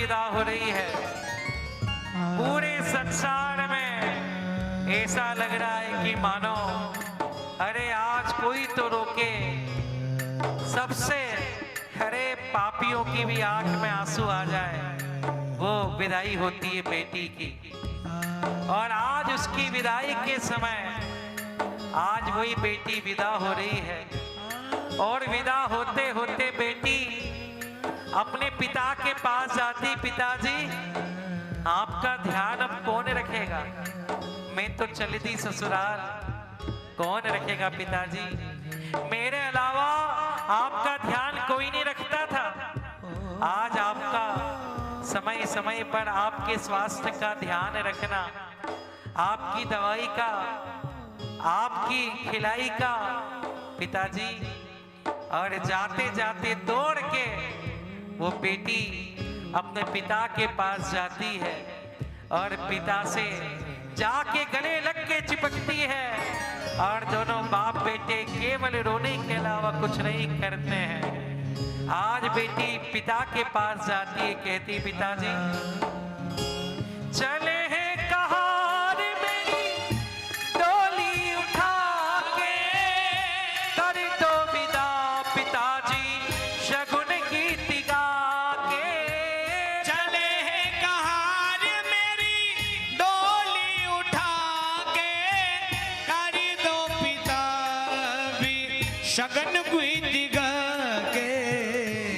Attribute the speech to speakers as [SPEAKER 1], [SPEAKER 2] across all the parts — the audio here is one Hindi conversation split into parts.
[SPEAKER 1] विदा हो रही है। पूरे संसार में ऐसा लग रहा है कि मानो अरे आज कोई तो रोके। सबसे खरे पापियों की भी आंख में आंसू आ जाए, वो विदाई होती है बेटी की। और आज उसकी विदाई के समय आज वही बेटी विदा हो रही है। और विदा होते होते बेटी अपने पिता के पास जाती, पिताजी आपका ध्यान अब कौन रखेगा? मैं तो चली थी ससुराल, कौन रखेगा पिताजी? मेरे अलावा आपका ध्यान कोई नहीं रखता था। आज आपका समय समय पर आपके स्वास्थ्य का ध्यान रखना, आपकी दवाई का, आपकी खिलाई का पिताजी। और जाते जाते दौड़ के वो बेटी अपने पिता के पास जाती है और पिता से जाके गले लग के चिपकती है। और दोनों बाप बेटे केवल रोने के अलावा कुछ नहीं करते हैं। आज बेटी पिता के पास जाती है, कहती पिताजी चले हैं कहार मेरी डोली उठा के, कर दो विदा पिताजी शगुन गीत गा के।
[SPEAKER 2] चले हैं कहार मेरी डोली उठा के, कर दो पिता भी शगन गीत गा के।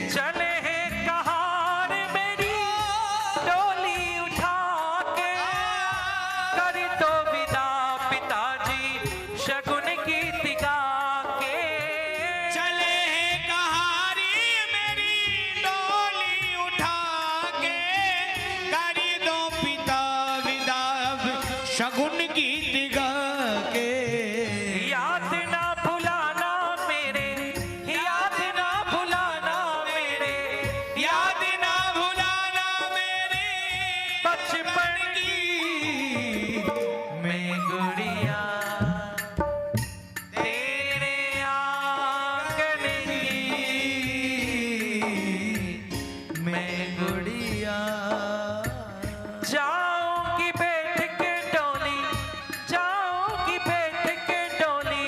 [SPEAKER 1] चले हैं कहार मेरी डोली उठा के, कर दो विदा पिताजी शगुन गीत गा के।
[SPEAKER 2] चले हैं कहारी मेरी डोली उठा के, कर दो पिता विदा शगुन गीत गा के।
[SPEAKER 1] याद ना भुलाना मेरे, याद ना भुलाना मेरे,
[SPEAKER 2] याद ना भुलाना मेरी
[SPEAKER 1] बचपन की मैं गुड़िया तेरे आंगन की, मैं गुड़िया जाऊंगी बैठ के डोली, जाऊंगी बैठ के डोली,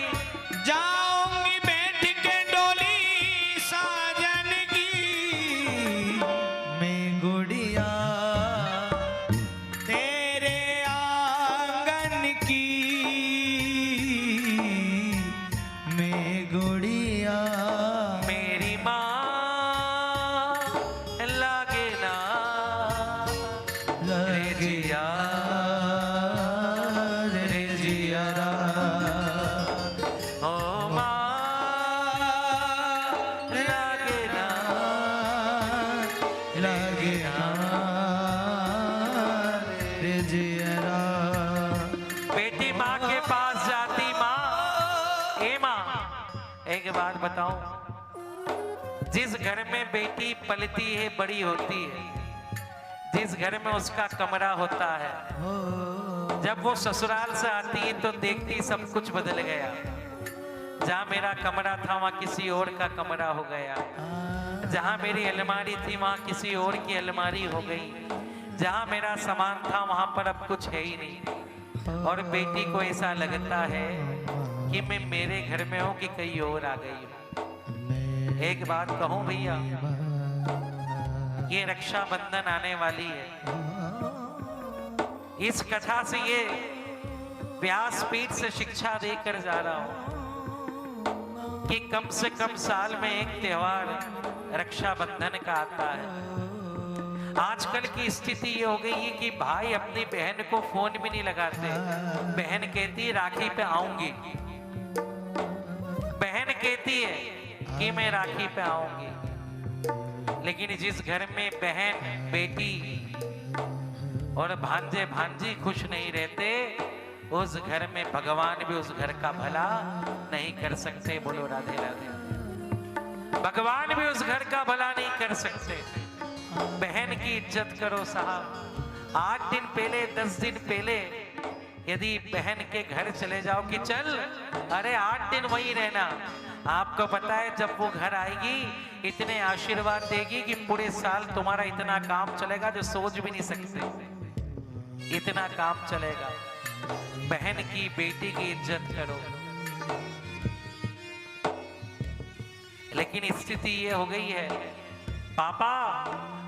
[SPEAKER 2] जाऊंगी बैठ के डोली साजन की।
[SPEAKER 1] मैं गुड़िया
[SPEAKER 2] तेरे आंगन की,
[SPEAKER 1] मैं गुड़िया मेरी माँ लागे ना रे जिया, रे जिया ओ माँ लागे ना, लागे ना रे जिया। बेटी माँ के पास जाती, माँ ए माँ एक बात बताऊं, जिस घर में बेटी पलती है बड़ी होती है, जिस घर में उसका कमरा होता है, जब वो ससुराल से आती है तो देखती सब कुछ बदल गया। जहाँ मेरा कमरा था वहाँ किसी और का कमरा हो गया, जहाँ मेरी अलमारी थी वहाँ किसी और की अलमारी हो गई, जहाँ मेरा सामान था वहाँ पर अब कुछ है ही नहीं। और बेटी को ऐसा लगता है कि मैं मेरे घर में हूँ कि कहीं और आ गई हूँ। एक बात कहूँ भैया, ये रक्षाबंधन आने वाली है, इस कथा से ये व्यासपीठ से शिक्षा देकर जा रहा हूं कि कम से कम साल में एक त्योहार रक्षाबंधन का आता है। आजकल की स्थिति ये हो गई है कि भाई अपनी बहन को फोन भी नहीं लगाते। बहन कहती है राखी पे आऊंगी, बहन कहती है कि मैं राखी पे आऊंगी। लेकिन जिस घर में बहन बेटी और भांजे भांजी खुश नहीं रहते, उस घर में भगवान भी उस घर का भला नहीं कर सकते। बोलो राधे राधे। भगवान भी उस घर का भला नहीं कर सकते। बहन की इज्जत करो साहब। 8 दिन पहले 10 दिन पहले यदि बहन के घर चले जाओ कि चल, अरे 8 दिन वहीं रहना, आपको पता है जब वो घर आएगी इतने आशीर्वाद देगी कि पूरे साल तुम्हारा इतना काम चलेगा जो सोच भी नहीं सकते, इतना काम चलेगा। बहन की बेटी की इज्जत करो। लेकिन स्थिति ये हो गई है, पापा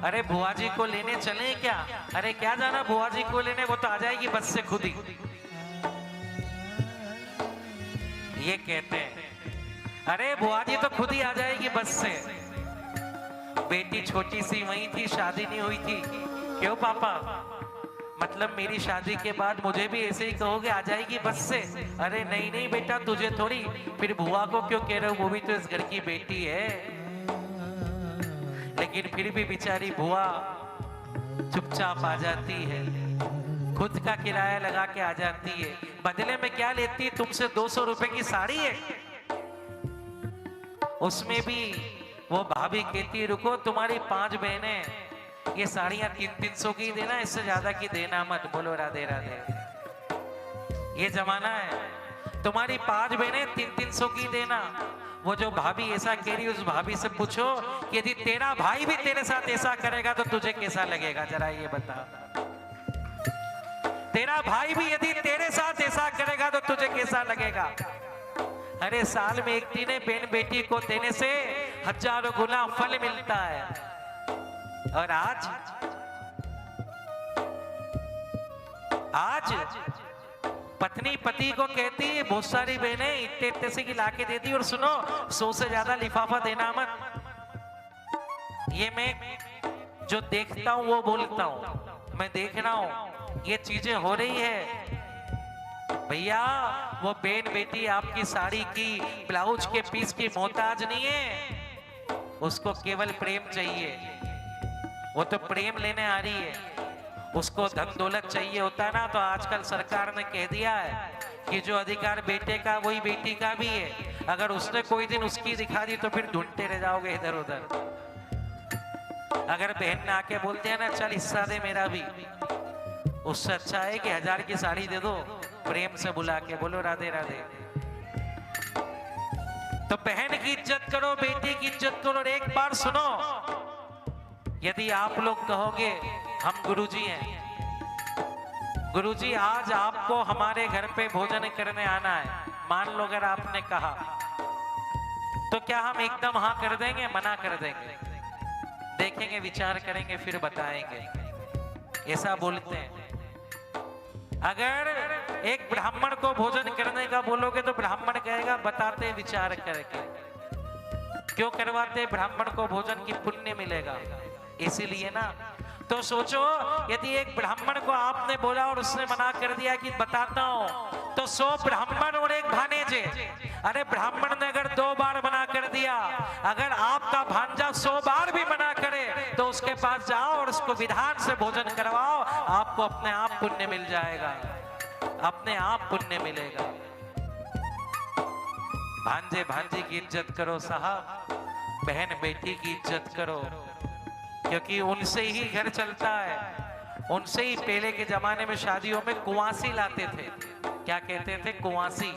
[SPEAKER 1] अरे बुआ जी को लेने चले क्या? अरे क्या जाना बुआ जी को लेने, वो तो आ जाएगी बस से खुद ही। ये कहते हैं अरे बुआ जी तो खुद ही आ जाएगी बस से। बेटी छोटी सी वही थी, शादी नहीं हुई थी। क्यों पापा, मतलब मेरी शादी के बाद मुझे भी ऐसे ही कहोगे आ जाएगी बस से? अरे नहीं नहीं बेटा, तुझे थोड़ी। फिर बुआ को क्यों कह रहे हो, वो भी तो इस घर की बेटी है। लेकिन फिर भी बेचारी बुआ चुपचाप आ जाती है, खुद का किराया लगा के आ जाती है। बदले में क्या लेती है? तुमसे 200 रुपए की साड़ी है। उसमें भी वो भाभी कहती है रुको, तुम्हारी 5 बहनें, ये साड़ियां 300 की देना, इससे ज्यादा की देना मत। बोलो राधे राधे। ये जमाना है, तुम्हारी 5 बहनें 300 की देना। वो जो भाभी ऐसा कह रही, उस भाभी से पूछो कि यदि तेरा भाई भी तेरे साथ ऐसा करेगा तो तुझे कैसा लगेगा, जरा ये बता। तेरा भाई भी यदि तेरे साथ ऐसा करेगा तो तुझे कैसा लगेगा? अरे साल में एक दिन बहन बेटी को देने से हजारों गुना फल मिलता है। और आज पत्नी पति को कहती है बहुत सारी बहनें इतने इतने से की लाके देती, और सुनो 100 से ज्यादा लिफाफा देना मत। ये मैं जो देखता हूं वो बोलता हूं, मैं देख रहा हूं ये चीजें हो रही है। भैया वो बहन बेटी आपकी साड़ी की ब्लाउज के पीस की मोहताज नहीं है, उसको केवल प्रेम चाहिए। वो तो प्रेम लेने आ रही है, उसको धन दौलत चाहिए होता है ना। तो आजकल सरकार ने कह दिया है कि जो अधिकार बेटे का वही बेटी का भी है। अगर उसने कोई दिन उसकी दिखा दी तो फिर ढूंढते रह जाओगे इधर उधर। अगर बहन ने आके बोलते हैं ना चल हिस्सा दे मेरा भी, उससे अच्छा है कि 1000 की साड़ी दे दो प्रेम से बुला के। बोलो राधे राधे। तो बहन की इज्जत करो, बेटी की इज्जत करो। और एक बार सुनो, यदि आप लोग कहोगे हम गुरुजी हैं, गुरुजी आज आपको हमारे घर पे भोजन करने आना है, मान लो अगर आपने कहा, तो क्या हम एकदम हाँ कर देंगे, मना कर देंगे? देखेंगे, विचार करेंगे, फिर बताएंगे। ऐसा बोलते हैं। अगर एक ब्राह्मण को भोजन करने का बोलोगे तो ब्राह्मण कहेगा बताते विचार करके। क्यों करवाते? ब्राह्मण को भोजन की पुण्य मिलेगा, इसीलिए ना। तो सोचो यदि एक ब्राह्मण को आपने बोला और उसने मना कर दिया कि बताता हूं, तो 100 ब्राह्मण और एक भानेजे। अरे ब्राह्मण ने अगर 2 बार मना कर दिया, अगर आपका भांजा 100 बार भी मना करे तो उसके पास जाओ और उसको विधान से भोजन करवाओ, आपको अपने आप पुण्य मिल जाएगा, अपने आप पुण्य मिलेगा। भांजे भांजी की इज्जत करो साहब, बहन बेटी की इज्जत करो, क्योंकि उनसे ही घर चलता है। उनसे ही पहले के जमाने में शादियों में कुंवासी लाते थे। क्या कहते थे? कुंवासी।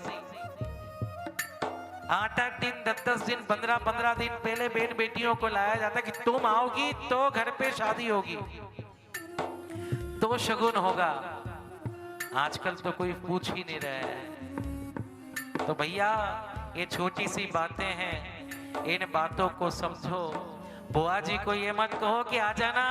[SPEAKER 1] 8-8 दिन, 10-10 दिन, 15-15 दिन पहले बहन बेटियों को लाया जाता कि तुम आओगी तो घर पे शादी होगी, तो शगुन होगा। आजकल तो कोई पूछ ही नहीं रहा है। तो भैया ये छोटी सी बातें हैं, इन बातों को समझो। बुआ जी को ये मत कहो कि आ जाना,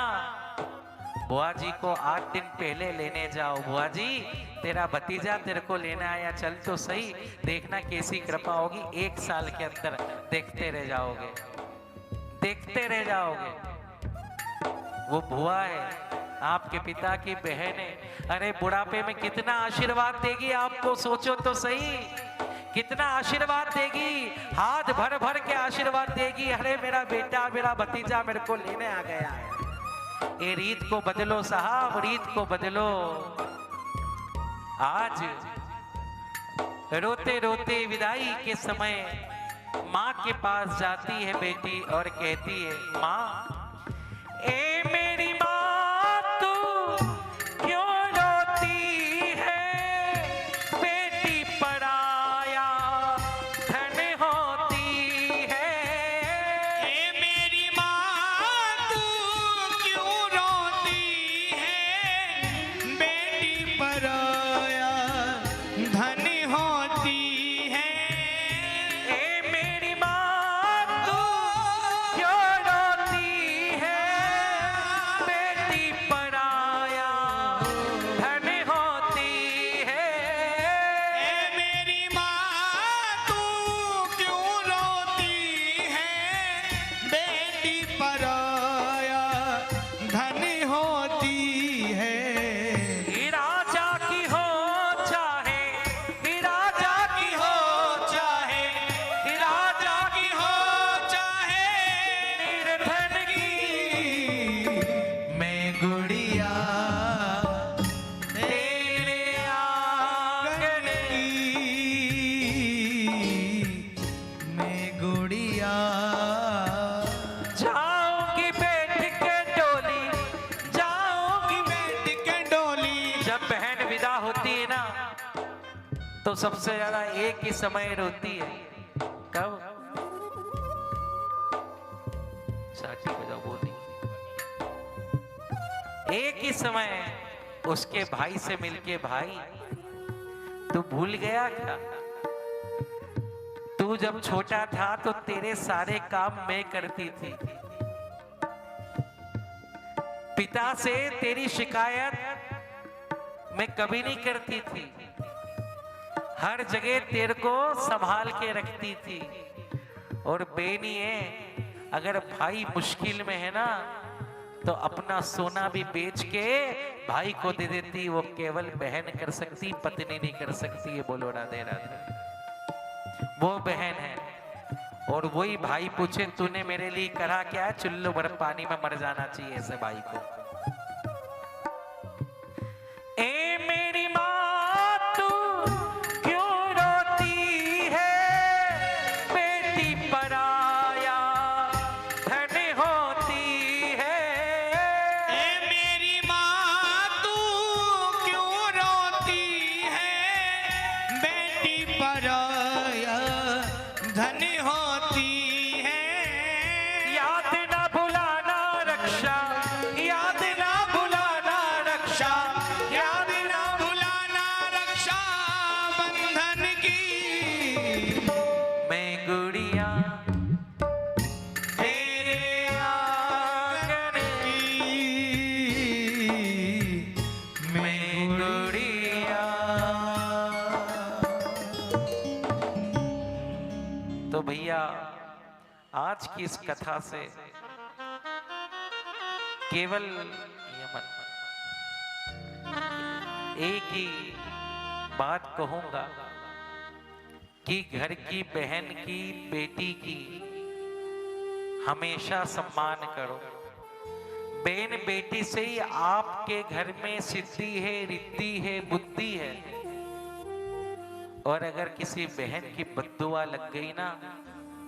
[SPEAKER 1] बुआ जी को 8 दिन पहले लेने जाओ। बुआ जी तेरा भतीजा तेरे को लेने आया, चल तो सही, देखना कैसी कृपा होगी। 1 साल के अंदर देखते रह जाओगे, देखते रह जाओगे। वो बुआ है, आपके पिता की बहन है। अरे बुढ़ापे में कितना आशीर्वाद देगी आपको, सोचो तो सही, कितना आशीर्वाद देगी। हाथ भर भर के आशीर्वाद देगी। अरे मेरा बेटा, मेरा भतीजा मेरे को लेने आ गया है। ये रीत को बदलो साहब, रीत को बदलो। आज रोते रोते विदाई के समय माँ के पास जाती है बेटी और कहती है, माँ ए मेरी माँ तू क्यों रोती है, बेटी पराया धन होती तो सबसे ज्यादा एक ही समय रोती है, कब? साक्षी बजाओ, बोली। एक ही समय उसके भाई से मिलके, भाई तू भूल गया क्या? तू जब छोटा था तो तेरे सारे काम मैं करती थी। पिता से तेरी शिकायत मैं कभी नहीं करती थी। हर जगह तेरे को संभाल के रखती थी। और बेनिए, अगर भाई मुश्किल में है ना तो अपना सोना भी बेच के भाई को दे देती। वो केवल बहन कर सकती, पत्नी नहीं कर सकती। ये बोलो राधे राधे। वो बहन है। और वही भाई पूछे तूने मेरे लिए करा क्या? चुल्लू भर पानी में मर जाना चाहिए ऐसे भाई को। ए मेरी माँ तू क्यों रोती है? बेटी पराया धन होती है।
[SPEAKER 2] ए मेरी माँ तू क्यों रोती है? बेटी पराया धन होती है।
[SPEAKER 1] याद ना भुलाना रक्षा, याद ना भुलाना रक्षा,
[SPEAKER 2] याद ना भुलाना रक्षा बंधन की।
[SPEAKER 1] मैं गुड़िया
[SPEAKER 2] तेरे आंगन की, मैं
[SPEAKER 1] गुड़िया। तो भैया आज की इस कथा से केवल एक ही बात कहूंगा कि घर की बहन की, बेटी की हमेशा सम्मान करो। बहन बेटी से ही आपके घर में सिद्धि है, रिद्धि है, बुद्धि है। और अगर किसी बहन की बद्दुआ लग गई ना,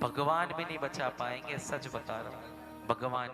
[SPEAKER 1] भगवान भी नहीं बचा पाएंगे। सच बता रहा हूं, भगवान